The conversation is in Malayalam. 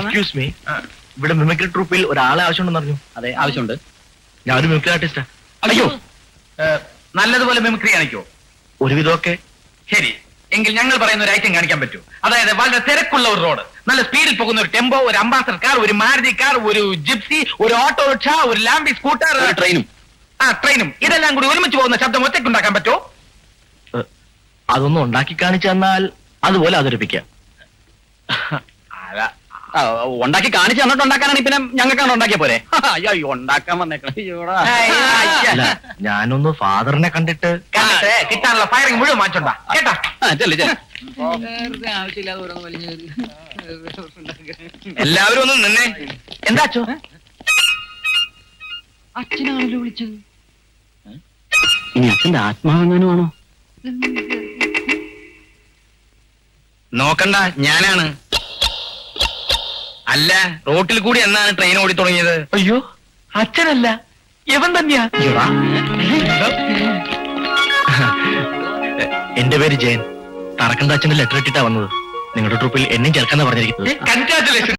എക്സ്ക്യൂസ് മീ, ഇവിടെ മിമിക്രി ട്രൂപ്പിൽ ഒരാളെ ആവശ്യമുണ്ടെന്ന് പറഞ്ഞു. അതെ, ആവശ്യമുണ്ട്. ഞാനൊരു മിമിക്രി ആർട്ടിസ്റ്റാ. അയ്യോ, നല്ലതുപോലെ മിമിക്രി കാണിക്കോ? ഒരുവിധമൊക്കെ. ശരി, എങ്കിൽ ഞങ്ങൾ പറയുന്ന ഒരു ഐറ്റം കാണിക്കാൻ പറ്റൂ. അതായത് വളരെ തിരക്കുള്ള ഒരു റോഡ്, നല്ല സ്പീഡിൽ പോകുന്ന ഒരു ടെമ്പോ, ഒരു അംബാസഡർ കാർ, ഒരു മാരുതി കാർ, ഒരു ജിപ്സി, ഒരു ഓട്ടോറിക്ഷ, ഒരു ലാംബി സ്കൂട്ടർ, ട്രെയിനും ഇതെല്ലാം കൂടി ഒരുമിച്ച് പോകുന്ന ശബ്ദം ഒറ്റയ്ക്ക് ഉണ്ടാക്കാൻ പറ്റുമോ? അതൊന്നും ഉണ്ടാക്കി കാണിച്ചു തന്നാൽ അതുപോലെ അവതരിപ്പിക്കാം. ഉണ്ടാക്കി കാണിച്ചു തന്നിട്ട് ഉണ്ടാക്കാനാണ് പിന്നെ ഞങ്ങൾക്കാണ് ഉണ്ടാക്കിയ പോലെ. അയ്യോ, ഉണ്ടാക്കാൻ വന്നേക്കണം. അല്ല, ഞാനൊന്ന് ഫാദറിനെ കണ്ടിട്ട് കിട്ടാനുള്ള ഫയറിംഗ് മുഴുവൻ മാറ്റണ്ട കേട്ടാ. എല്ലാവരും ഒന്ന് നിന്നേ. എന്താ അച്ഛോ? അച്ഛനാണല്ലോ വിളിച്ചത്. ഇനി അച്ഛന്റെ ആത്മാവെങ്ങാനും ആണോ? നോക്കണ്ട, ഞാനാണ്. അല്ല, റോട്ടിൽ കൂടി എന്നാണ് ട്രെയിൻ ഓടി തുടങ്ങിയത്? അയ്യോ, അച്ഛനല്ല, ഇവൻ തന്നെയാ. എന്റെ പേര് ജയൻ. തറക്കണ്ട അച്ഛന്റെ ലെറ്റർ ഇട്ടിട്ടാ വന്നത്. നിങ്ങളുടെ ട്രൂപ്പിൽ എന്നെയും ചേർക്കാന്നാ പറഞ്ഞിരിക്കുന്നത്. കൺഗ്രാറ്റുലേഷൻ.